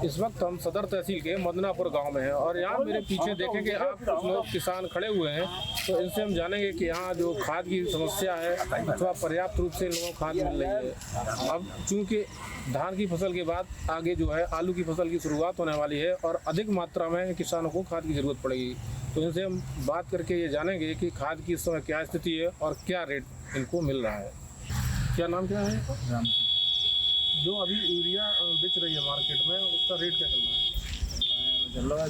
इस वक्त हम सदर तहसील के मदनापुर गांव में हैं और यहाँ मेरे पीछे देखेंगे आप कुछ लोग किसान खड़े हुए हैं, तो इनसे हम जानेंगे कि यहाँ जो खाद की समस्या है अथवा पर्याप्त रूप से इन लोगों को खाद मिल रही है। अब चूँकि धान की फसल के बाद आगे जो है आलू की फसल की शुरुआत होने वाली है और अधिक मात्रा में किसानों को खाद की ज़रूरत पड़ेगी, तो इनसे हम बात करके ये जानेंगे कि खाद की इस समय क्या स्थिति है और क्या रेट इनको मिल रहा है। क्या नाम क्या है? राम। जो अभी यूरिया बेच रही है मार्केट में उसका रेट क्या चल रहा है?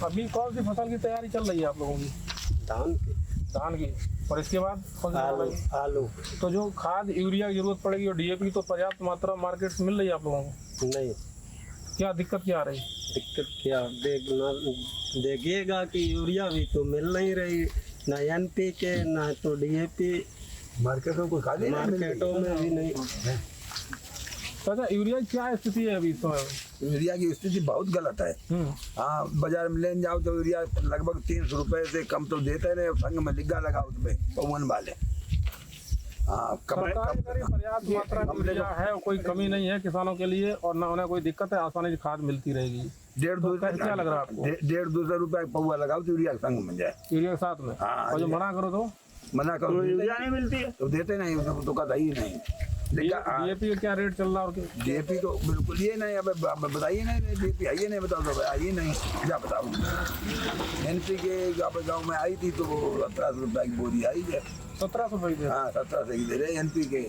अभी कौन सी फसल की तैयारी चल रही है आप लोगों की? धान की। और इसके बाद आलू। तो जो खाद यूरिया की जरूरत पड़ेगी और डीएपी तो पर्याप्त मात्रा मार्केट से मिल रही है आप लोगों को? नहीं। क्या दिक्कत क्या आ रही? दिक्कत क्या देखिएगा कि यूरिया भी तो मिल नहीं रही, ना NPK ना तो DAP। मार्केटों को खाली मार्केटों में भी नहीं। तो अच्छा यूरिया क्या स्थिति है अभी इस समय? यूरिया की स्थिति बहुत गलत है। हाँ, बाजार में लेने जाओ तो यूरिया लगभग 300 रुपए से कम तो देते नहीं। संग में लिखा लगा उसमें पवन वाले। हाँ, पर्याप्त मात्रा में यूरिया है, कोई कमी नहीं है किसानों के लिए और ना उन्हें कोई दिक्कत है, आसानी से खाद मिलती रहेगी। 150 क्या लग रहा है आपको? 150-200 रुपए पौवा लगाओ तो यूरिया संग में जाए। यूरिया के साथ में? हाँ, और जो मना करो तो मना करो यूरिया नहीं मिलती है तो देते नहीं, तो कहता ही नहीं। डीएपी का क्या रेट चल रहा है? और डीएपी तो बिल्कुल ये नहीं। अब बताइए नहीं, डीएपी आइए नहीं, बताओ तो आइए नहीं, क्या बताओ। NPK गाँव में आई थी तो 1700 रुपए की बोरी आई है। 1700 रुपये? हाँ, 1700 की दे रहे NPK।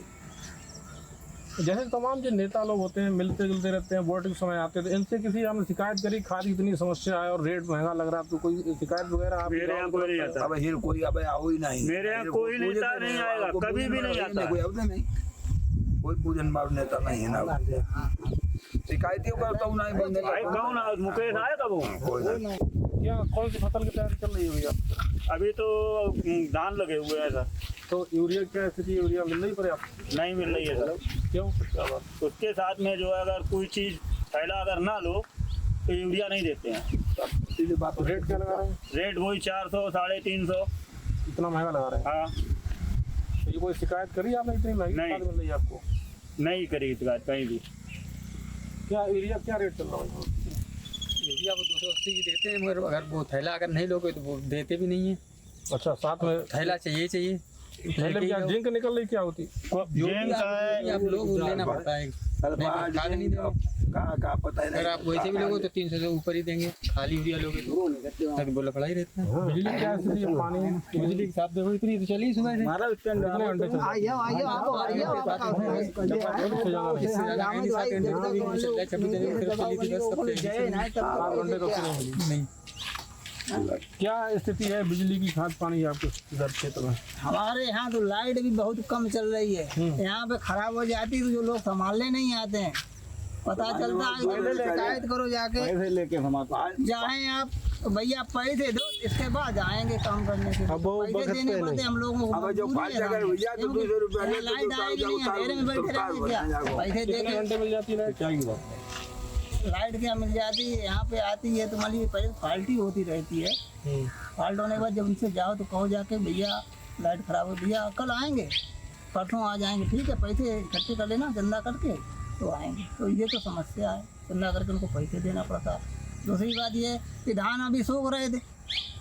जैसे तमाम जो नेता लोग होते हैं मिलते जुलते रहते हैं, वोट के समय आते हैं, तो इनसे किसी हमने शिकायत करी खाद की इतनी समस्या है और रेट महंगा लग रहा है, तो कोई शिकायत वगैरह? मेरे यहाँ कोई नहीं आता। अब ये कोई अब आओ ही नहीं। मेरे यहाँ कोई नेता नहीं आएगा, कभी भी नहीं आता। कोई अब नहीं, कोई पूजन भाव नेता नहीं है ना। शिकायतियों करता हूँ नहीं बंदे। कौन मुकेश आएगा वो? क्या कौन सी फसल की तैयारी चल रही है भैया? अभी तो धान लगे हुए हैं सर। तो यूरिया क्या स्थिति? यूरिया मिल रही पर्याप्त? नहीं मिल रही है सर। क्यों? उसके साथ में जो है अगर कोई चीज थैला अगर ना लो तो यूरिया नहीं देते हैं। बात रेट क्या लगा रहे हैं? रेट वही 400 350। इतना महंगा लगा रहे हैं? हाँ। तो ये कोई शिकायत करी आपने इतनी महंगी खाद मिल रही है आपको? नहीं करी शिकायत कहीं भी। क्या यूरिया क्या रेट चल रहा है? यूरिया वो 280 की देते हैं, मगर अगर वो थैला अगर नहीं लोगे तो वो देते भी नहीं है। अच्छा, साथ में थैला चाहिए। थैले में क्या जिंक निकल रही क्या होती? आप लोग लेना पड़ता है, खाद नहीं देंगे। कहाँ पता है। अगर आप वैसे भी लोगे तो 300 से ऊपर ही देंगे, खाली यूरिया लोगे तो बोला खड़ा ही रहता है। बिजली क्या स्थिति है? पानी बिजली के साथ देखो इतनी तो चली सुबह से। कितने घंटे से? नहीं। क्या स्थिति है बिजली की खाद पानी आपके इधर क्षेत्र में? हमारे यहाँ तो लाइट भी बहुत कम चल रही है। यहाँ पे खराब हो जाती तो जो लोग संभालने नहीं आते हैं, पता चलता है शिकायत करो जाके जाए आप भैया पैसे दो इसके बाद आएंगे काम करने के। पैसे देने पड़ते हम लोगों को। लाइट आएगी नहीं, अंधेरे में बैठे रहेंगे क्या? पैसे दे के घंटे मिल जाती है लाइट क्या मिल जाती है? यहाँ पे आती है तो मान लीजिए पहले फाल्ट ही होती रहती है। फाल्ट होने के बाद जब उनसे जाओ तो कहो जाके भैया लाइट खराब हो, भैया कल आएंगे परसों आ जाएंगे। ठीक है, पैसे इकट्ठे कर लेना चंदा करके तो आएंगे। तो ये तो समस्या है, चंदा करके उनको पैसे देना पड़ता है। दूसरी बात ये कि धान अभी सूख रहे थे,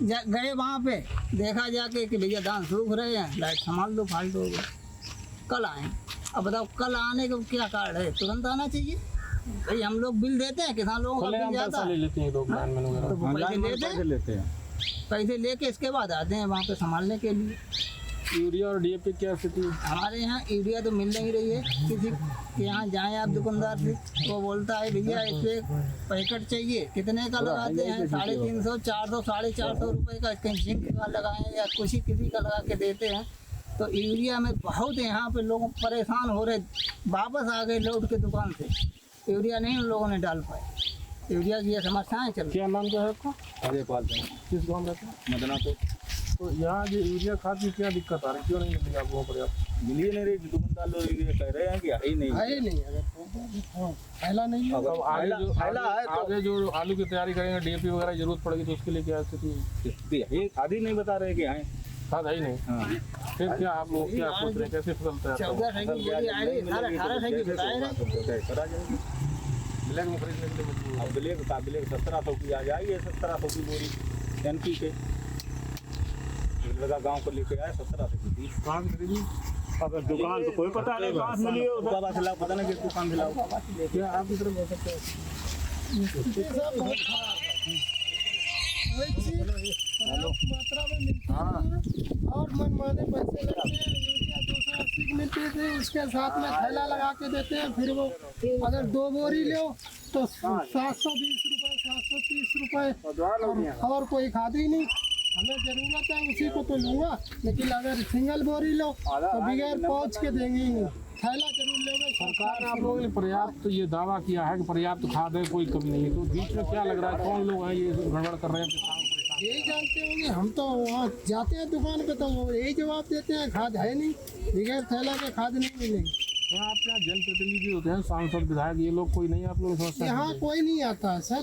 गए वहाँ पे देखा जाके कि भैया धान सूख रहे हैं, लाइट संभाल दो, फाल्ट हो गया, कल आएंगे। अब बताओ कल आने का क्या कार्ड है? तुरंत आना चाहिए भाई। हम लोग बिल देते हैं, किसान लोगों का बिल जाता है, पैसे लेते हैं, पैसे लेके इसके बाद आते हैं वहाँ पे संभालने के लिए। यूरिया और डीएपी क्या स्थिति? हमारे यहाँ यूरिया तो मिल नहीं रही है। किसी के यहाँ जाएँ आप दुकानदार से, वो बोलता है भैया इस पे पैकेट चाहिए, कितने का लगाते हैं? 350, 400, 450 रुपये का। कहीं जिंक का लगाएं या किसी का लगा के देते हैं। तो यूरिया में बहुत यहाँ पे लोग परेशान हो रहे, वापस आ गए लौट के दुकान से। यूरिया नहीं उन लोगों ने डाल पाए। यूरिया की ये समस्याएँ चल रही। क्या नाम क्या है आपका? अजयपाल। किस गाँव में रहते हैं? मदनापुर। तो यहाँ जो यूरिया खाद की क्या दिक्कत आ रही है? क्यों नहीं मिल रही आप लोगों पर? आप मिलिए नहीं रही, दुकानदार लोग कह रहे हैं कि आई नहीं पहला नहीं अब आगे जो आलू की तैयारी करेंगे डीएपी वगैरह जरूरत पड़ेगी तो उसके लिए क्या स्थिति है? आदि नहीं बता रहे कि आए। खाद है ही नहीं। फिर क्या आप लोग क्या सोच रहे हैं, कैसे फसल तैयार करें? 14 की बोरी आ रही, 18 की बताए रहे। ब्लैक में खरीदने के लिए मजबूर अब ब्लैक 1700 की आ जाएगी, 1700 की बोरी एनपी के लगा गांव को लेके आए 1700 की 30। कहाँ से खरीदी? अब दुकान तो कोई पता नहीं कहाँ से लिए, उसका बात हिलाओ, पता नहीं किस दुकान हिलाओ। क्या आप की तरफ हो सकते हैं? मात्रा में मिलती है और मनमाने पैसे लगते हैं। यूरिया 280 की मिलती थी, उसके साथ में थैला लगा के देते हैं। फिर वो अगर 2 बोरी लो तो 720 रुपये, 730 रुपये, और कोई खाद ही नहीं। हमें ज़रूरत है उसी को तो लूँगा, लेकिन अगर सिंगल बोरी लो तो बगैर पहुँच के देंगे ही नहीं। थैला जरूर लोगे। सरकार ने आप लोगों ने पर्याप्त ये दावा किया है कि पर्याप्त खाद है, कोई कमी नहीं है, तो बीच में क्या लग रहा है, कौन लोग हैं ये गड़बड़ कर रहे हैं, किसान को परेशान? यही जानते होंगे। हम तो वहाँ जाते हैं दुकान पे तो वो यही जवाब देते हैं, खाद है नहीं, बगैर थैला के खाद नहीं मिलेगी। यहाँ आपके यहाँ जनप्रतिनिधि होते हैं, सांसद विधायक, ये लोग कोई नहीं आप लोग समझते यहाँ हैं? कोई नहीं आता है सर,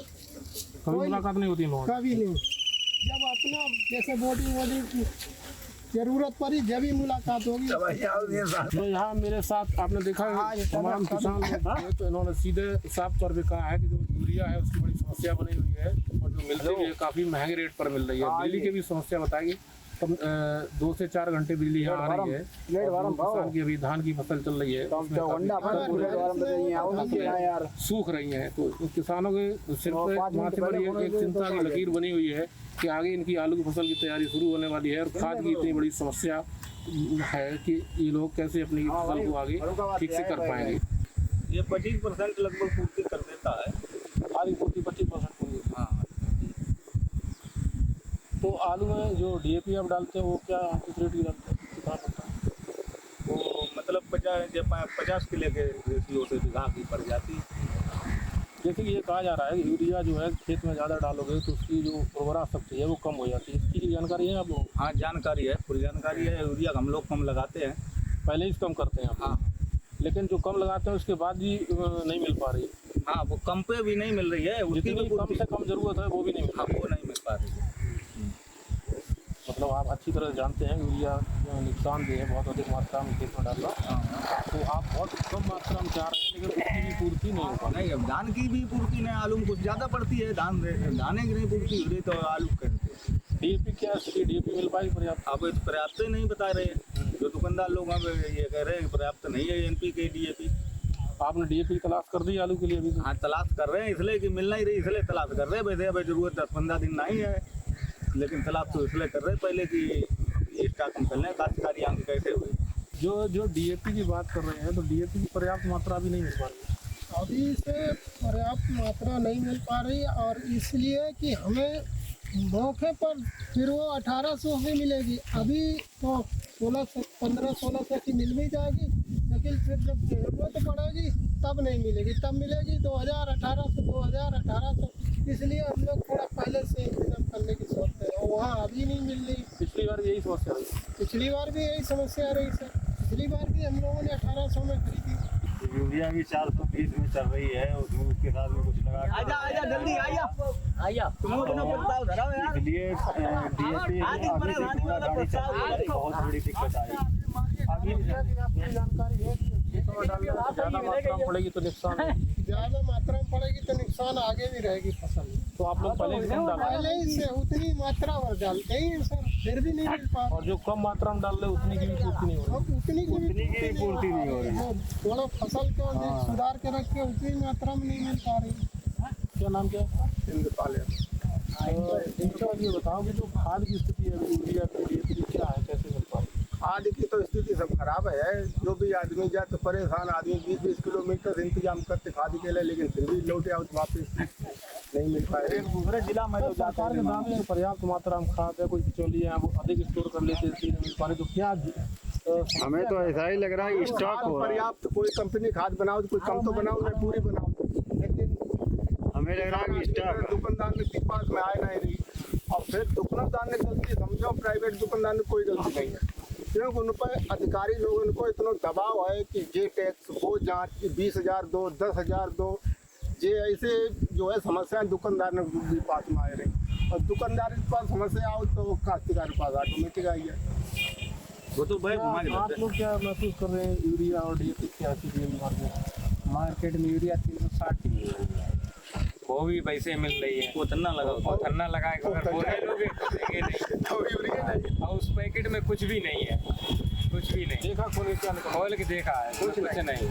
कभी मुलाकात नहीं होती इन लोगों कभी नहीं। जब अपना जैसे बॉडी की जरूरत पड़ी जब ही मुलाकात होगी। से? तो यहाँ मेरे साथ आपने देखा है तमाम किसान लोग थे, तो इन्होंने सीधे साफ तौर पे कहा है कि जो यूरिया है उसकी बड़ी समस्या बनी हुई है और जो मिलती भी है काफ़ी महंगे रेट पर मिल रही है। बिजली की भी समस्या बताएगी। तो 2 से 4 घंटे बिजली यहाँ आ रही है। और किसान की अभी धान की फसल चल रही है, उसमें काफी सूख रही है, तो किसानों के सिर पे माथे पर ये एक चिंता की लकीर बनी हुई है कि आगे इनकी आलू की फसल की तैयारी शुरू होने वाली है और खाद की इतनी बड़ी समस्या है कि ये लोग कैसे अपनी फसल को आगे ठीक से कर पाएंगे। ये 25% लगभग पूर्ति कर देता है। आलू पूर्ति 25% पूरी। हाँ, तो आलू में जो डीएपी आप डालते हैं वो क्या किस रेट की डालते हैं, कितना पड़ता है? वो मतलब 50 किलो के रेशियो से बीघा की पड़ जाती है। जैसे कि ये कहा जा रहा है कि यूरिया जो है खेत में ज़्यादा डालोगे तो उसकी जो उर्वरा शक्ति है वो कम हो जाती है, इसकी जानकारी है आप लोगों को? हाँ जानकारी है, पूरी जानकारी है। यूरिया हम लोग कम लगाते हैं, पहले ही कम करते हैं आप लोग। हाँ। लेकिन जो कम लगाते हैं उसके बाद भी नहीं मिल पा रही। हाँ वो कम पे भी नहीं मिल रही है, उसकी जितनी भी कम से कम जरूरत है वो भी नहीं मिल हाँ रही। वो नहीं मिल पा रही है। मतलब आप अच्छी तरह जानते हैं यूरिया नुकसानदेह है बहुत अधिक मात्रा में खेत में डालना, तो आप बहुत कम मात्रा में चाह रहे हैं लेकिन उसकी भी पूर्ति नहीं हो पा रही। नहीं अब धान की भी पूर्ति नहीं, आलू में कुछ ज़्यादा पड़ती है, दाने की नहीं पूर्ति हो रही तो आलू कहते। डीएपी क्या स्थिति, डीएपी मिल पाएगी पर्याप्त? अब तो पर्याप्त ही नहीं बता रहे हैं, जो दुकानदार लोग अब ये कह रहे हैं कि पर्याप्त नहीं है एनपी के डीएपी। आपने डीएपी तलाश कर दी आलू के लिए? अभी हाँ तलाश कर रहे हैं, इसलिए कि मिल नहीं रही इसलिए तलाश कर रहे हैं। वैसे अब जरूरत 10-15 दिन नहीं है, लेकिन तलाश तो इसलिए कर रहे हैं पहले कि स्टॉक हम कर लें, काश्तकारी आगे कैसे हुए। जो डीएपी की बात कर रहे हैं तो डीएपी की पर्याप्त मात्रा भी नहीं मिल पा रही। अभी से पर्याप्त मात्रा नहीं मिल पा रही और इसलिए कि हमें मौके पर फिर वो 1800 में मिलेगी। अभी तो 1500-1600 की मिल भी जाएगी, लेकिन फिर जब जरूरत पड़ेगी तब नहीं मिलेगी, तब मिलेगी 2000, 1800, 2000, 1800। इसलिए हम लोग थोड़ा पहले से इंतजाम करने की सोचते हैं और वहाँ अभी नहीं मिल रही। पिछली बार भी यही समस्या रही? पिछली बार भी यही समस्या रही सर, पिछली बार भी हम लोगों ने 1800 में खरीदी। यूरिया भी 420 में चल रही है, उसमें उसके साथ में कुछ लगा आजा जल्दी आया इसलिए बहुत बड़ी दिक्कत आई। जानकारी है ज़्यादा मात्रा में पड़ेगी तो नुकसान है, ज़्यादा मात्रा में पड़ेगी तो नुकसान आगे भी रहेगी फसल। तो आप लोग पहले से कम डाल पहले ही से उतनी मात्रा भर डालते ही हैं सर, फिर भी नहीं मिल पा। और जो कम मात्रा में डाल रहे उतनी की भी पूर्ति नहीं हो रही। अब उतनी की भी पूर्ति नहीं हो रही। थोड़ा फसल को सुधार के रख के उतनी मात्रा में नहीं मिल पा रही। क्या नाम क्या है? ये बताओ कि जो खाद की स्थिति है यूरिया के लिए क्या है, कैसे मिल पा रही? खाद की तो स्थिति सब खराब है। जो भी आदमी जाए तो परेशान आदमी 20-20 किलोमीटर से इंतजाम करते खाद के लिए, लेकिन फिर भी लौटे आओ तो वापस नहीं मिल पाए। दूसरे जिला में सरकार के दावे में पर्याप्त मात्रा में खाद है, कोई बिचौलिए हैं वो अधिक स्टोर कर लेते हैं, नहीं मिल पा रही, तो क्या हमें तो ऐसा ही लग रहा है स्टॉक हो पर्याप्त। कोई कंपनी खाद बनाओ तो कोई कम तो बनाओ, नहीं पूरी बनाओ, लेकिन हमें लग रहा है कि स्टॉक दुकानदार के पास में आए नहीं रही। और फिर दुकानदार ने गलती समझो, प्राइवेट दुकानदार ने कोई गलती नहीं है, क्योंकि उन पर अधिकारी लोगों को इतना दबाव है कि ये टैक्स वो जाँच 20,000 दो, 10,000 दो, ये ऐसे जो है समस्याएं दुकानदार ने पास में आ रही। और दुकानदार के पास समस्या आओ तो काश्तकार के पास ऑटोमेटिक आई है। वो तो भाई घुमा के आप लाते हैं। लोग क्या महसूस कर रहे हैं यूरिया और डीएपी की ऐसी मार्केट? मार्केट में यूरिया 360 की मिल रही है, वो भी वैसे मिल रही है। वो धन्ना लगा और धरना लगाए अगर बोले लोगे तो देंगे नहीं, और उस पैकेट में कुछ भी नहीं है, कुछ भी नहीं। देखा खोल के क्या निकला? खोल के देखा है, कुछ नहीं,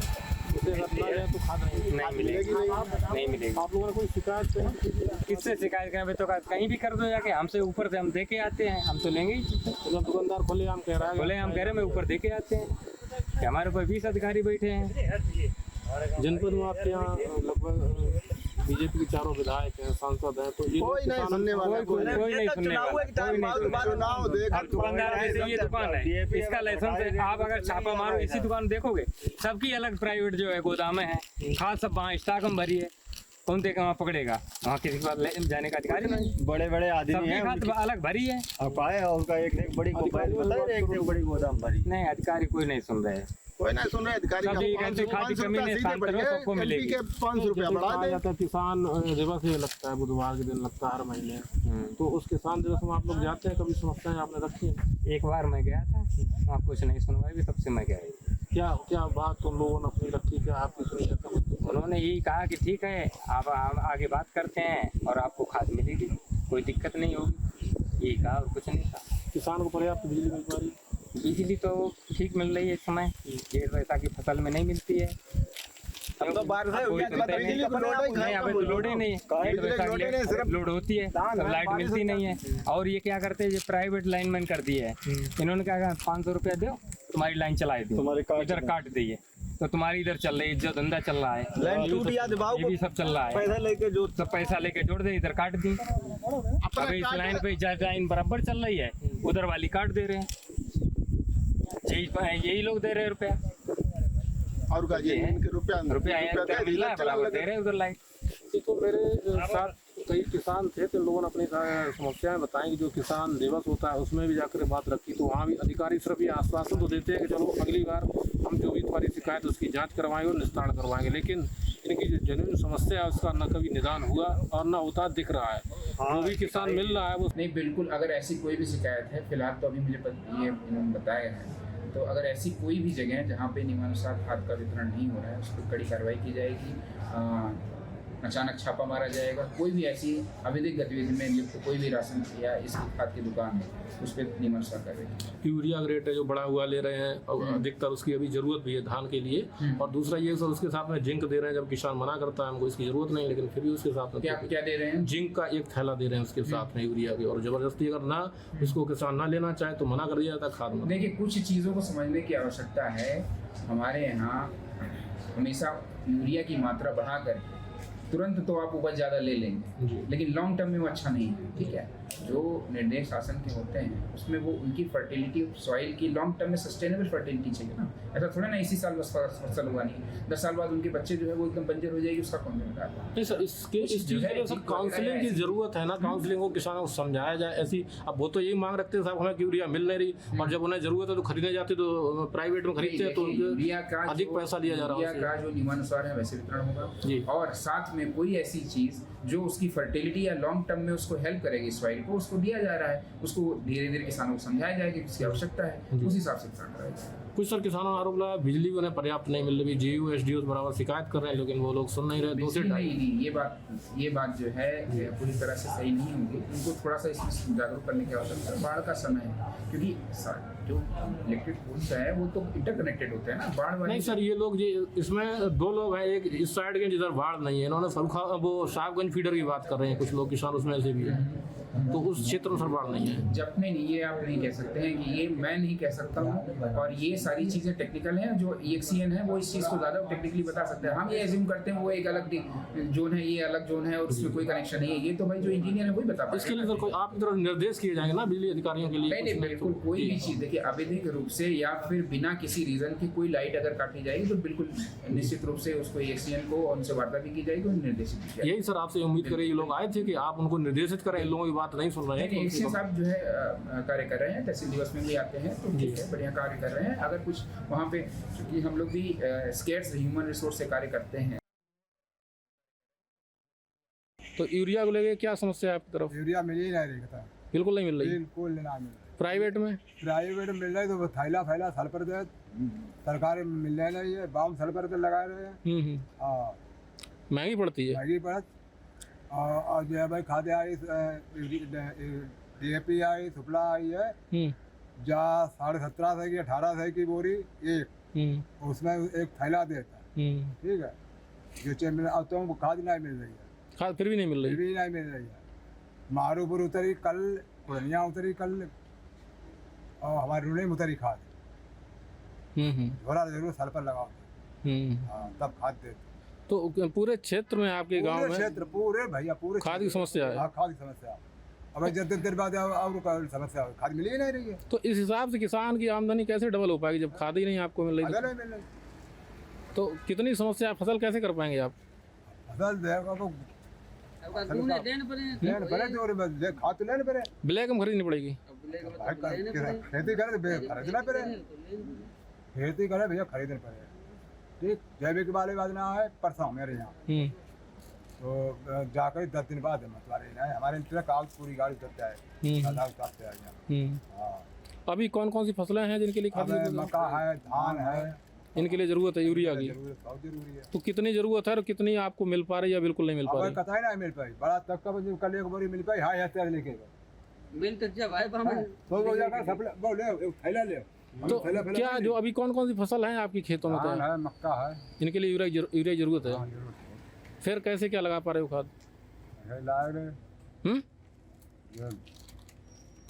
उसे अगर ना है तो खाद नहीं मिलेगी, नहीं मिलेगी। आप लोगों ने कोई शिकायत करी? किससे शिकायत करें? तो कहीं भी कर दो जाके, हमसे ऊपर से हम दे के आते हैं, हम तो लेंगे ही। जब दुकानदार खुलेआम कह रहा है बोले हम कह रहे हैं मैं ऊपर दे के आते हैं कि हमारे ऊपर 20 अधिकारी बैठे हैं। जनपद में आपके यहाँ लगभग बीजेपी के चारों विधायक हैं, सांसद हैं, तो ये कोई नहीं सुनने वाला, कोई नहीं सुनने वाला, कोई नहीं सुनने वाला। चुनाव देख अब दुकानदार जैसे ये दुकान है, इसका लाइसेंस है, आप अगर छापा मारो इसी दुकान देखोगे, सबकी अलग प्राइवेट जो है गोदामें हैं, खाद सब वहाँ स्टॉक में भरी है, कौन देगा वहाँ पकड़ेगा? वहाँ किसी के पास जाने का अधिकारी नहीं। बड़े बड़े आदमी सबकी हैं खाद अलग भरी है, अब आए और उनका एक बड़ी गोदाम बताइए, एक बड़ी गोदाम भरी। नहीं अधिकारी कोई नहीं सुन रहे हैं। कोई नहीं सुन रहे अधिकारी सब ये कहते खाद की कमी नहीं, शांत करो, सबको मिलेगी। के 500 रुपया बढ़ा दे। जाता है किसान दिवस ये लगता है, बुधवार के दिन लगता है हर महीने, तो उस किसान दिवस में आप लोग जाते हैं, कभी समस्याएं आपने रखी हैं? एक बार मैं गया था, वहाँ कुछ नहीं सुनवाई भी, तब से मैं गया ही। क्या क्या बात उन लोगों ने अपनी रखी, क्या आपकी सुनी है? उन्होंने यही कहा कि ठीक है आप आगे बात करते हैं और आपको खाद मिलेगी, कोई दिक्कत नहीं होगी, यही कहा और कुछ नहीं कहा। किसान को पर्याप्त बिजली मिल पा रही है? बिजली तो ठीक मिल रही है इस समय, ये वैसा की फसल में नहीं मिलती है। अब तो बारिश है, कोई सुनते नहीं, नहीं अभी तो लोड ही नहीं है, सिर्फ लोड होती है, लाइट मिलती नहीं है। और ये क्या करते हैं, ये प्राइवेट लाइनमैन कर दिए है, इन्होंने क्या कहा 500 रुपया दो तुम्हारी लाइन चलाई दी, इधर काट दी है, तो तुम्हारी इधर चल रही है, जो धंधा चल रहा है, लाइन टूट या दबाव ये भी सब चल रहा है, पैसा लेके जो सब पैसा लेके जोड़ दे, इधर काट दी। अभी इस लाइन पे लाइन बराबर चल रही है, उधर वाली काट दे रहे हैं, यही लोग दे रहे हैं रुपया, और का ये इनके रुपया मिल रहा है, बराबर दे रहे हैं उधर लाइट। तो मेरे साथ कई किसान थे, तो लोगों ने अपनी समस्याएं बताई कि जो किसान दिवस होता है उसमें भी जाकर बात रखी, तो वहाँ भी अधिकारी सिर्फ ये आश्वासन तो देते हैं कि चलो अगली बार हम जो भी तुम्हारी शिकायत उसकी जांच करवाएंगे और निस्तारण करवाएंगे, लेकिन इनकी जो जेन्युइन समस्या है उसका न कभी निदान हुआ और न होता दिख रहा है। जो भी किसान मिल रहा है वो नहीं, बिल्कुल अगर ऐसी कोई भी शिकायत है, फिलहाल तो अभी मुझे ये इन्होंने बताया है, तो अगर ऐसी कोई भी जगह है जहाँ पे नियमानुसार खाद का वितरण नहीं हो रहा है, उस पर कड़ी कार्रवाई की जाएगी, अचानक छापा मारा जाएगा। कोई भी ऐसी अवैधिक गतिविधि में लिप्त कोई भी राशन या इसकी खाद की दुकान है, उस पर नियमानुसार कार्रवाई। यूरिया का रेट है जो बढ़ा हुआ ले रहे हैं, और अधिकतर उसकी अभी जरूरत भी है धान के लिए, और दूसरा ये सर उसके साथ में जिंक दे रहे हैं, जब किसान मना करता है हमको इसकी जरूरत नहीं, लेकिन फिर भी उसके साथ में क्या दे रहे हैं? जिंक का एक थैला दे रहे हैं उसके साथ में यूरिया के, और जबरदस्ती अगर ना उसको किसान ना लेना चाहे तो मना कर दिया जाता है खाद में। देखिए, कुछ चीज़ों को समझने की आवश्यकता है। हमारे यहाँ हमेशा यूरिया की मात्रा बढ़ा कर तुरंत तो आप उपज ज़्यादा ले लेंगे, लेकिन लॉन्ग टर्म में वो अच्छा नहीं है, ठीक है। जो निर्देश शासन के होते हैं उसमें वो उनकी फर्टिलिटी सॉइल की लॉन्ग टर्म में सस्टेनेबल फर्टिलिटी चाहिए ना। ऐसा थोड़ा ना इसी साल बस फसल उगानी है, 10 साल बाद उनके बच्चे जो है वो एकदम बंजर हो जाएगी, उसका कौन जिम्मेदार है? नहीं सर, इस चीज़ के लिए सर काउंसलिंग की जरूरत है ना, काउंसलिंग को किसानों को समझाया जाए। ऐसी अब वो तो यही मांग रखते हैं साहब हमें कि यूरिया मिल नहीं रही, और जब उन्हें जरूरत है तो खरीदने जाते तो प्राइवेट में खरीदते हैं, तो यूरिया का अधिक पैसा लिया जा रहा है। यूरिया का जो नियमानुसार है वैसे वितरण होगा, और साथ में कोई ऐसी चीज़ जो उसकी फर्टिलिटी या लॉन्ग टर्म में उसको हेल्प करेगी सॉइल को, उसको दिया जा रहा है, उसको धीरे धीरे किसानों को समझाया जाएगा कि उसकी आवश्यकता है, उस हिसाब से किसान कराएगा। कुछ सर किसानों ने आरोप लगाया बिजली उन्हें पर्याप्त नहीं मिल रही, जीयू एसडीओ बराबर शिकायत कर रहे हैं, लेकिन वो लोग सुन नहीं रहे। नहीं, ये बात जो है पूरी तरह से सही नहीं होगी। उनको थोड़ा सा इसमें जागरूक करने की आवश्यकता है। बाढ़ का समय है, क्योंकि जो इलेक्ट्रिक पोल्स है वो तो इंटरकनेक्टेड होते हैं ना, बाढ़ वाले। नहीं सर, ये लोग इसमें दो लोग हैं, एक इस साइड के जिधर बाढ़ नहीं है, इन्होंने वो साहबगंज फीडर की बात कर रहे हैं कुछ लोग किसान, उसमें ऐसे भी है, तो उस क्षेत्र में सर बाढ़ नहीं है। जब नहीं, ये आप नहीं कह सकते हैं कि ये मैं नहीं कह सकता हूँ, और ये सारी चीज़ें टेक्निकल हैं। जो EXCN है वो इस चीज़ को ज़्यादा टेक्निकली बता सकते हैं। हम ये एज्यूम करते हैं वो एक अलग जोन है, ये अलग जोन है और उसमें कोई कनेक्शन नहीं है, ये तो भाई जो इंजीनियर है वही बता पाएगा। इसके लिए सर कोई आप तरफ निर्देश किए जाएंगे ना बिजली अधिकारियों के लिए? नहीं, बिल्कुल कोई भी चीज़ देखिए अवैधिक रूप से या फिर बिना किसी रीजन की कोई लाइट अगर काटी जाएगी तो बिल्कुल निश्चित रूप से उसको EXCN को उनसे वार्ता भी की जाएगी और निर्देशित भी किया। यही सर आपसे उम्मीद करें, ये लोग आए थे कि आप उनको निर्देशित करें, इन लोगों की बात नहीं सुन रहे हैं। EXCN साहब जो है कार्य कर रहे हैं, तहसील दिवस में भी आते हैं, तो ठीक है, बढ़िया कार्य कर रहे हैं। अगर कुछ वहाँ पे क्योंकि हम लोग भी स्केर्स ह्यूमन रिसोर्स से कार्य करते हैं। तो यूरिया को लेके क्या समस्या है आपकी तरफ? यूरिया मिल ही नहीं रही था, बिल्कुल नहीं मिल रही। बिल्कुल ना मिल रही। प्राइवेट में प्राइवेट में मिल रहा है तो वो थैला फैला सल्फर दे सरकारी मिल रहा नहीं है, बाम सल्फर दे लगा रहे हैं। हाँ महंगी पड़ती है। महंगी पड़त। और जो है भाई खाद आई, DAP आई, सुपला आई है, जा 17.5 की 18 की बोरी एक, उसमें एक थैला देता है। ठीक है, जो चैम्पियन अब तो हमको खाद नहीं मिल रही है, खाद फिर भी नहीं मिल रही। फिर भी नहीं मिल रही है। मारूपुर उतरी कल, पुरनिया उतरी कल, और हमारी रूढ़ी में उतरी खाद। थोड़ा जरूर सल्फर लगाओ, हाँ तब खाद देते। तो पूरे क्षेत्र में आपके गांव में क्षेत्र पूरे भैया पूरे खाद की समस्या है। हाँ खाद की समस्या। अब जब देर बाद और समस्या खाद मिल ही नहीं रही है। तो इस हिसाब से किसान की आमदनी कैसे डबल हो पाएगी जब खाद ही नहीं आपको मिल रही? अगर नहीं मिल रही तो कितनी समस्या, फसल कैसे कर पाएंगे आप? फसल देखो तो लेने पड़े जो खाद तो लेने पड़े, ब्लैक में खरीदनी पड़ेगी। खेती करे तो खरीदना पड़े, खेती करे भैया खरीदने पड़े। ठीक, जैविक वाले बात ना है परसों मेरे यहाँ तो जाकर 10 दिन बाद हमारे कागज पूरी गाड़ी करता है। अभी कौन कौन सी फसलें हैं जिनके लिए खाद की? मक्का है, धान है, इनके लिए जरूरत है यूरिया की। बहुत जरूरी है। तो कितनी जरूरत है और कितनी आपको मिल पा रही है या बिल्कुल नहीं मिल पा रही? कतई नहीं मिल पाई, बड़ा तक का कल एक बोरी मिल पाई। हाँ यार लेके मिल तो जब आए थैला ले। तो क्या जो अभी कौन कौन सी फसल है आपकी खेतों में? धान है, मक्का है, इनके लिए यूरिया जरूरत है। फिर कैसे क्या लगा पा रहे हो खाद?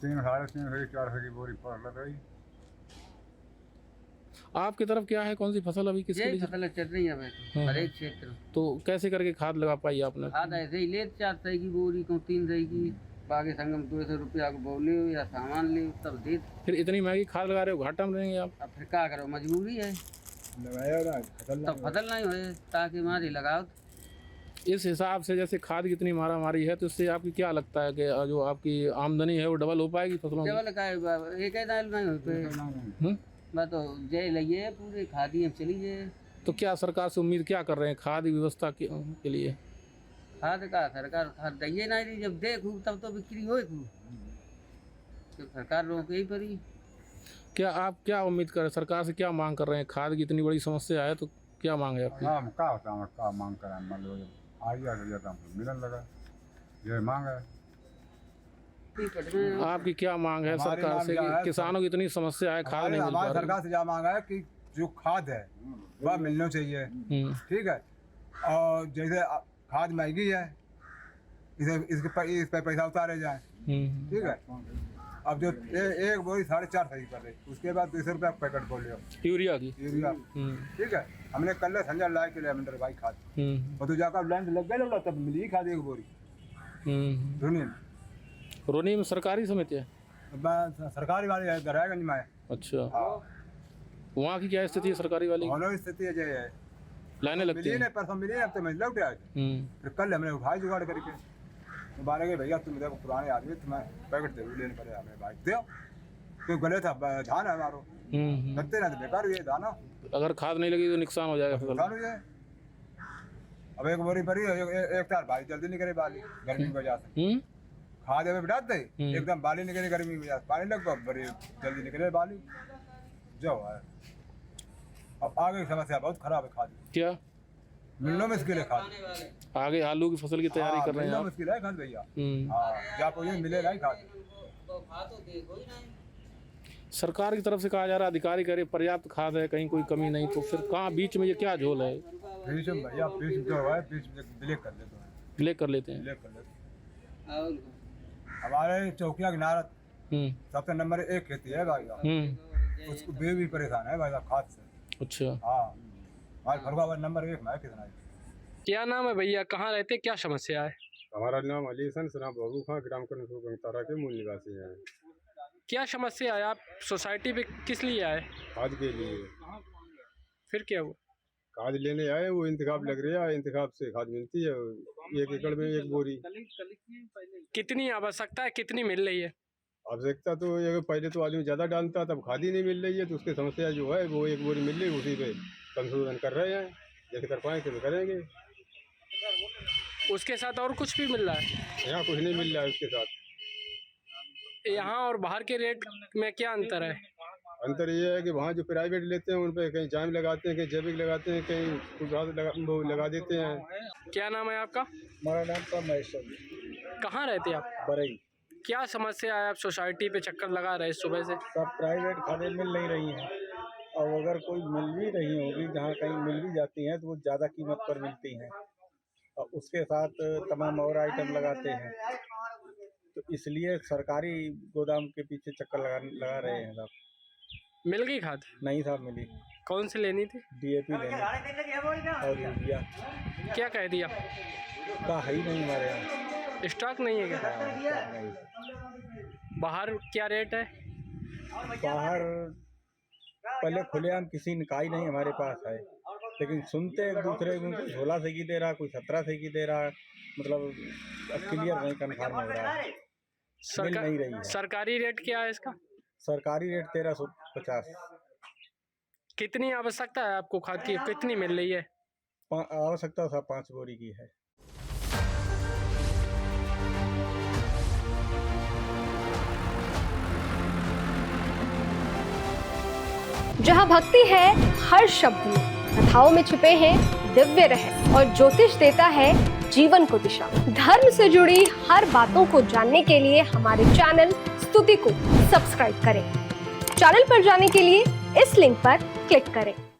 300-350 400 की बोरी लग रही। आपकी तरफ क्या है, कौन सी फसल अभी किसके लिए फसल चल रही है हर एक क्षेत्र? तो कैसे करके खाद लगा पाई आपने? खाद ऐसे ही ले 400 की बोरी को 300 की बाकी संगम 200 रुपया को बोले या सामान ले तब दे। फिर इतनी महंगी खाद लगा रहे हो, घाटा में रहेंगे आप। अब फिर क्या करो, मजबूरी है, तब फसल नहीं हो ताकि हमारी लगाओ। इस हिसाब से जैसे खाद की इतनी मारा मारी है तो इससे आपकी क्या लगता है कि जो आपकी आमदनी है वो डबल हो पाएगी फसलों डबल का एक दाल नहीं हो मैं तो जय लइए पूरे खादी हम चली जाए। तो क्या सरकार से उम्मीद क्या कर रहे हैं खाद व्यवस्था के लिए? खाद का सरकार खाद दइए नहीं रही, जब देखू तब तो बिक्री हो तो सरकार रोके ही पड़ी। क्या आप क्या उम्मीद कर रहे हैं, सरकार से क्या मांग कर रहे हैं? खाद की इतनी बड़ी समस्या है तो क्या मांग है आपकी? क्या मांग कर मिलन लगा ये मांग है। आपकी क्या मांग है सरकार से? किसानों की इतनी समस्या है, खाद नहीं मिल पा रही। सरकार से क्या मांग है कि जो खाद है वह मिलना चाहिए। ठीक है, और जैसे खाद महंगी है इस पे पैसा उतारे जाए। ठीक है, अब जो एक बोरी 450 की कर रही, उसके बाद 200 रुपया पैकेट बोल लियो यूरिया की। ठीक है, हमने कल संजय लाए के लिए मंदिर भाई खाद और तो जाकर लाइन लग गए तब मिली खाद एक बोरी। रोनी में सरकारी समिति है? सरकारी वाली है गरायगंज में। अच्छा, वहाँ की क्या स्थिति है सरकारी वाली? स्थिति है जो लाइनें लगती हैं। परसों मिली, अब तो मैं लौट आए थे। फिर कल हमने उठाई जुगाड़ करके बारह के भैया तुम देखो पुराने आदमी तुम्हें पैकेट जरूर लेने पड़े हमें भाई दो क्यों गले था धान है हमारो लगते ना तो बेकार हुए दाना। अगर खाद नहीं लगी तो नुकसान हो जाएगा, नुकसान हो जाए। अब एक बोरी भरी एक तार भाई जल्दी निकले बाली गर्मी की वजह से खाद हमें बिठा दे एकदम बाली निकले गर्मी की वजह से पानी लग बड़ी जल्दी निकले बाली जो है। अब आगे की समस्या बहुत खराब है खाद क्या मिलना मुश्किल है खाद। आगे आलू की फसल की तैयारी कर रहे हैं आप? मुश्किल है खाद भैया। जाको ये मिले नहीं खाद। सरकार की तरफ से कहा जा रहा है अधिकारी करे पर्याप्त खाद है, कहीं कोई कमी नहीं, तो फिर कहाँ बीच में ये क्या झोल है? बीच में भैया बीच जो है बीच में ब्लैक कर लेते हैं। ब्लैक कर लेते हैं? ब्लैक कर लेते हैं। हमारे चौकिया की नारद सबसे नंबर 1 खेती है भाई, उसको भी परेशान है भाई खाद से। अच्छा, हाँ हमारे नंबर 1 में कितना। क्या नाम है भैया, कहाँ रहते, क्या समस्या है? हमारा नाम अली हसन सनाब बाबू खां, ग्राम गंगतारा के मूल निवासी हैं। क्या समस्या है? आप सोसाइटी पे किस लिए आए? खाद के लिए। फिर क्या हुआ? खाद लेने आए, वो इंतखाब लग रहा है, इंतखाब से खाद मिलती है 1 एकड़ में 1 बोरी। कितनी आवश्यकता है, कितनी मिल रही है? आवश्यकता तो ये पहले तो आदमी ज़्यादा डालता, तब खाद ही नहीं मिल रही है, तो उसकी समस्या जो है वो 1 बोरी मिल रही, उसी पे संशोधन कर रहे हैं, जैसे कर पाएँ तो करेंगे। उसके साथ और कुछ भी मिल रहा है? यहाँ कुछ नहीं मिल रहा है उसके साथ। यहाँ और बाहर के रेट में क्या अंतर है? अंतर ये है कि वहाँ जो प्राइवेट लेते हैं उन पे कहीं जाम लगाते हैं, कहीं जैविक लगाते हैं, कहीं वो लगा देते हैं। क्या नाम है आपका? हमारा नाम तो महेश। कहाँ रहते हैं आप? बरई। क्या समस्या है? आप सोसाइटी पे चक्कर लगा रहे सुबह से? सब प्राइवेट खादें मिल नहीं रही हैं, और अगर कोई मिल भी रही होगी, जहाँ कहीं मिल भी जाती हैं तो वो ज़्यादा कीमत पर मिलती हैं, और उसके साथ तमाम और आइटम लगाते हैं। तो इसलिए सरकारी गोदाम के पीछे चक्कर लगा रहे हैं साहब। मिल गई खाद? नहीं साहब मिली। कौन सी लेनी थी? DAP लेनी और यूरिया। क्या कह दिया? का है ही नहीं हमारे यहाँ, स्टॉक नहीं है क्या? नहीं। बाहर क्या रेट है? बाहर पहले खुलेआम किसी ने कहा ही नहीं हमारे पास है, लेकिन सुनते एक दूसरे को, कोई 16 से की दे रहा, कोई 17 से की दे रहा, मतलब क्लियर नहीं कन्फर्म हो रहा है। मिल नहीं रही है। सरकारी रेट क्या है इसका? सरकारी रेट 1350। कितनी आवश्यकता है आपको खाद की? कितनी मिल रही है? आवश्यकता साहब 5 बोरी की है। जहाँ भक्ति है हर शब्द में, कथाओं में छुपे हैं दिव्य रहस्य, और ज्योतिष देता है जीवन को दिशा। धर्म से जुड़ी हर बातों को जानने के लिए हमारे चैनल स्तुति को सब्सक्राइब करें। चैनल पर जाने के लिए इस लिंक पर क्लिक करें।